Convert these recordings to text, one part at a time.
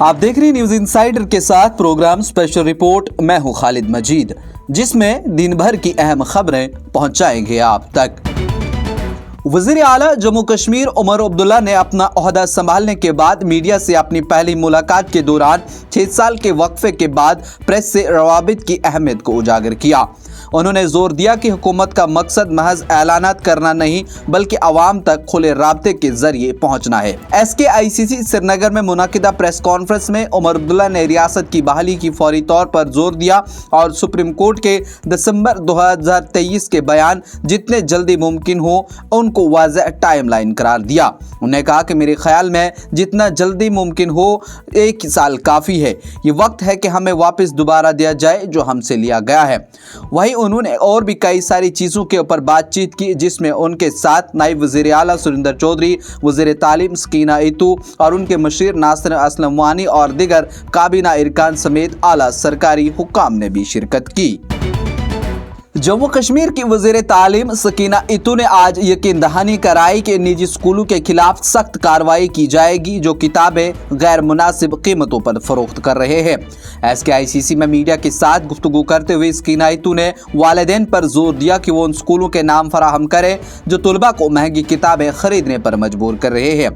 आप देख रहे हैं न्यूज इनसाइडर के साथ प्रोग्राम स्पेशल रिपोर्ट। मैं हूं खालिद मजीद, जिसमें दिन भर की अहम खबरें पहुंचाएंगे आप तक। वज़ीर आला जम्मू कश्मीर उमर अब्दुल्ला ने अपना ओहदा संभालने के बाद मीडिया से अपनी पहली मुलाकात के दौरान 6 साल के वक्फे के बाद प्रेस से रवाबित की अहमियत को उजागर किया। उन्होंने जोर दिया कि हुकूमत का मकसद महज ऐलानात करना नहीं बल्कि आवाम तक खुले राब्ते के जरिए पहुंचना है। SKICC श्रीनगर में मुनाकिदा प्रेस कॉन्फ्रेंस में उमर अब्दुल्ला ने रियासत की बहाली की फौरी तौर पर जोर दिया और सुप्रीम कोर्ट के दिसंबर 2023 के बयान जितने जल्दी मुमकिन हो उनको वाज़ेह टाइमलाइन करार दिया। उन्होंने कहा कि मेरे ख्याल में जितना जल्दी मुमकिन हो 1 साल काफ़ी है। ये वक्त है कि हमें वापस दोबारा दिया जाए जो हमसे लिया गया है। वहीं उन्होंने और भी कई सारी चीज़ों के ऊपर बातचीत की, जिसमें उनके साथ नायब वज़ीर आला सुरिंदर चौधरी, वज़ीर तालीम सकीना इतू और उनके मशीर नासिर असलम वानी और दिगर काबीना इरकान समेत आला सरकारी हुक्काम ने भी शिरकत की। जम्मू कश्मीर की वज़ीर तालीम सकीना इतू ने आज यकीन दहानी कराई कि निजी स्कूलों के खिलाफ सख्त कार्रवाई की जाएगी जो किताबें गैर मुनासिब कीमतों पर फरोख्त कर रहे हैं। SKICC में मीडिया के साथ गुफ्तगू करते हुए सकीना इतू ने वालिदैन पर जोर दिया कि वो उन स्कूलों के नाम फराहम करें जो तुलबा को महंगी किताबें खरीदने पर मजबूर कर रहे हैं।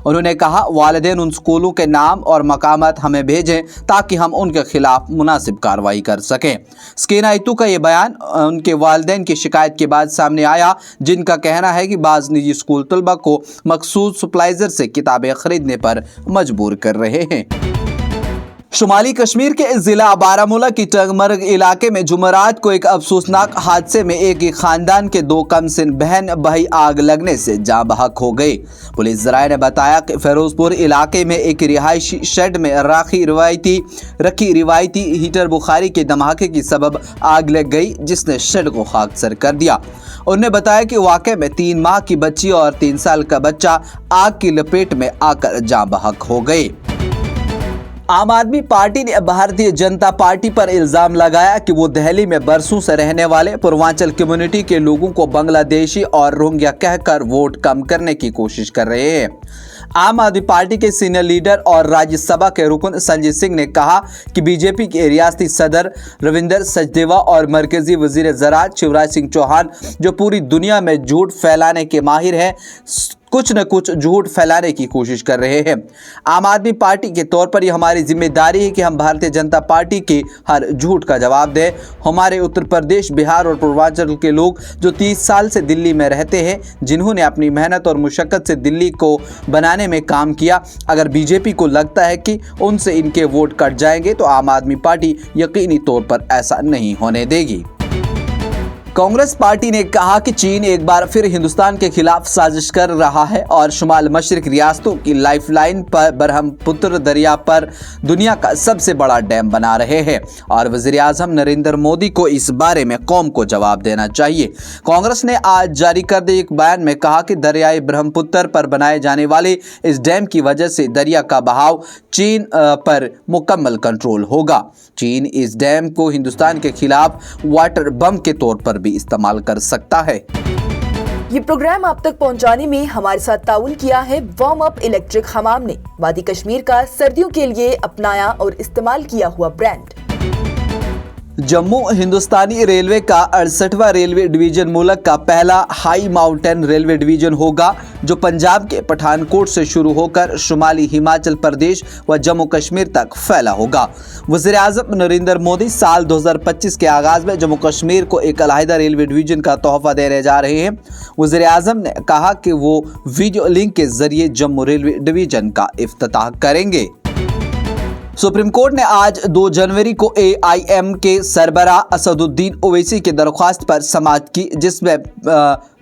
उन्होंने कहा वालिदैन उन स्कूलों के नाम और मकामात हमें भेजें ताकि हम उनके खिलाफ मुनासिब कार्रवाई कर सकें। सकीना इतू का ये बयान उनके वालिदैन की शिकायत के बाद सामने आया, जिनका कहना है कि बाज़ निजी स्कूल तलबा को मखसूस सप्लाइजर से किताबें खरीदने पर मजबूर कर रहे हैं। शुमाली कश्मीर के जिला बारामूला की टंगमर्ग इलाके में जुमेरात को एक अफसोसनाक हादसे में एक ही खानदान के 2 कमसिन बहन भाई आग लगने से जाँ बहक हो गए। पुलिस ज़राए ने बताया कि फिरोजपुर इलाके में एक रिहायशी शेड में रखी रिवायती हीटर बुखारी के धमाके की सबब आग लग गई, जिसने शेड को खाकसर कर दिया। उन्होंने बताया कि वाक़े में 3 माह की बच्ची और 3 साल का बच्चा आग की लपेट में आकर जाँ बहक हो गए। आम आदमी पार्टी ने भारतीय जनता पार्टी पर इल्ज़ाम लगाया कि वो दिल्ली में बरसों से रहने वाले पूर्वांचल कम्युनिटी के लोगों को बांग्लादेशी और रोहिंग्या कहकर वोट कम करने की कोशिश कर रहे हैं। आम आदमी पार्टी के सीनियर लीडर और राज्यसभा के रुकन संजय सिंह ने कहा कि बीजेपी के रियासती सदर रविंदर सचदेवा और मरकजी वजीर ज़राअत शिवराज सिंह चौहान, जो पूरी दुनिया में झूठ फैलाने के माहिर हैं, कुछ न कुछ झूठ फैलाने की कोशिश कर रहे हैं। आम आदमी पार्टी के तौर पर यह हमारी जिम्मेदारी है कि हम भारतीय जनता पार्टी के हर झूठ का जवाब दें। हमारे उत्तर प्रदेश, बिहार और पूर्वांचल के लोग जो 30 साल से दिल्ली में रहते हैं, जिन्होंने अपनी मेहनत और मुशक्कत से दिल्ली को बनाने में काम किया, अगर बीजेपी को लगता है कि उनसे इनके वोट कट जाएंगे तो आम आदमी पार्टी यकीनी तौर पर ऐसा नहीं होने देगी। कांग्रेस पार्टी ने कहा कि चीन एक बार फिर हिंदुस्तान के खिलाफ साजिश कर रहा है और शुमाल मशरिक रियासतों की लाइफलाइन पर ब्रह्मपुत्र दरिया पर दुनिया का सबसे बड़ा डैम बना रहे हैं और वज़ीर आज़म नरेंद्र मोदी को इस बारे में कौम को जवाब देना चाहिए। कांग्रेस ने आज जारी करदे एक बयान में कहा कि दरियाई ब्रह्मपुत्र पर बनाए जाने वाले इस डैम की वजह से दरिया का बहाव चीन पर मुकम्मल कंट्रोल होगा। चीन इस डैम को हिंदुस्तान के खिलाफ वाटर बम के तौर पर भी इस्तेमाल कर सकता है। ये प्रोग्राम आप तक पहुंचाने में हमारे साथ ताउन किया है वार्म अप इलेक्ट्रिक हमाम ने, वादी कश्मीर का सर्दियों के लिए अपनाया और इस्तेमाल किया हुआ ब्रांड। जम्मू हिंदुस्तानी रेलवे का 68वां रेलवे डिवीजन मुल्क का पहला हाई माउंटेन रेलवे डिवीजन होगा, जो पंजाब के पठानकोट से शुरू होकर शुमाली हिमाचल प्रदेश व जम्मू कश्मीर तक फैला होगा। वज़ीर आज़म नरेंद्र मोदी साल 2025 के आगाज में जम्मू कश्मीर को एक अलहदा रेलवे डिवीजन का तोहफा देने जा रहे हैं। वज़ीर आज़म ने कहा कि वो वीडियो लिंक के जरिए जम्मू रेलवे डिवीजन का इफ्तिताह करेंगे। सुप्रीम कोर्ट ने आज 2 जनवरी को AIM के सरबराह असदुद्दीन ओवैसी की दरख्वास्त पर समाअत की, जिसमें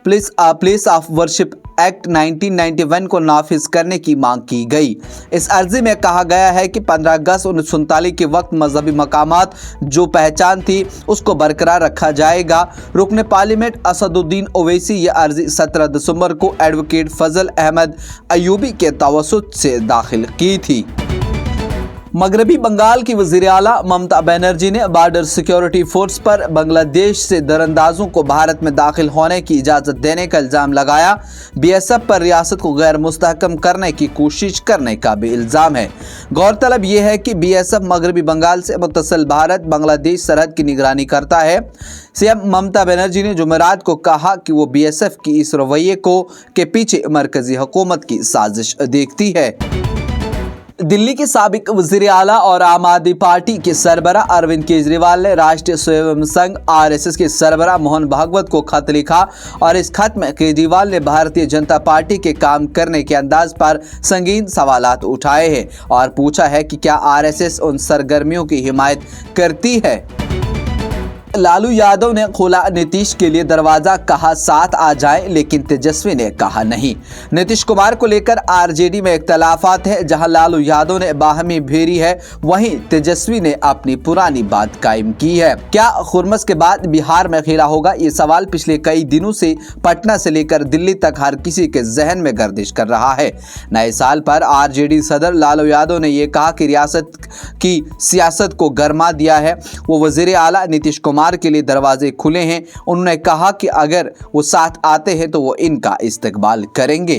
प्लेस ऑफ वर्शिप एक्ट 1991 को नाफिज करने की मांग की गई। इस अर्जी में कहा गया है कि 15 अगस्त 1947 के वक्त मजहबी मकामात जो पहचान थी उसको बरकरार रखा जाएगा। रुकन पार्लियामेंट असदुद्दीन ओवैसी ये अर्जी 17 दिसंबर को एडवोकेट फजल अहमद अयूबी के तवसुत से दाखिल की थी। मगरबी बंगाल की वज़ीर आला ममता बनर्जी ने बॉर्डर सिक्योरिटी फोर्स पर बांग्लादेश से दरअंदाजों को भारत में दाखिल होने की इजाज़त देने का इल्ज़ाम लगाया। बीएसएफ पर रियासत को गैर मुस्तहकम करने की कोशिश करने का भी इल्ज़ाम है। गौरतलब ये है कि बीएसएफ मगरबी बंगाल से मुत्तसिल भारत बांग्लादेश सरहद की निगरानी करता है। सीएम ममता बनर्जी ने जुमेरात को कहा कि वो बीएसएफ की इस रवैये के पीछे मरकजी हुकूमत की साजिश देखती है। दिल्ली के साबिक वज़ीर आला और आम आदमी पार्टी के सरबराह अरविंद केजरीवाल ने राष्ट्रीय स्वयं संघ आरएसएस के सरबराह मोहन भागवत को खत लिखा और इस खत में केजरीवाल ने भारतीय जनता पार्टी के काम करने के अंदाज पर संगीन सवालात उठाए हैं और पूछा है कि क्या आरएसएस उन सरगर्मियों की हिमायत करती है। लालू यादव ने खोला नीतीश के लिए दरवाजा, कहा साथ आ जाएं, लेकिन तेजस्वी ने कहा नहीं। नीतीश कुमार को लेकर आरजेडी में इख्तलाफात है। जहां लालू यादव ने बाहमी भेरी है, वहीं तेजस्वी ने अपनी पुरानी बात कायम की है। क्या खुरमस के बाद बिहार में खेला होगा? ये सवाल पिछले कई दिनों से पटना से लेकर दिल्ली तक हर किसी के जहन में गर्दिश कर रहा है। नए साल पर आरजेडी सदर लालू यादव ने यह कहा कि रियासत की सियासत को गरमा दिया है। वो वज़ीर आला नीतीश कुमार के लिए दरवाजे खुले हैं। उन्होंने कहा कि अगर वो साथ आते हैं तो वो इनका इस्तकबाल करेंगे।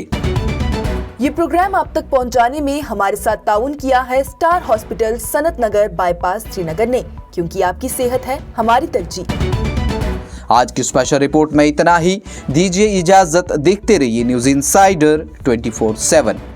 ये प्रोग्राम आप तक पहुंचाने में हमारे साथ ताउन किया है स्टार हॉस्पिटल सनत नगर बाईपास श्रीनगर ने, क्योंकि आपकी सेहत है हमारी तरजीह। आज की स्पेशल रिपोर्ट में इतना ही। दीजिए इजाजत, देखते रहिए न्यूज़ इनसाइडर 24/7।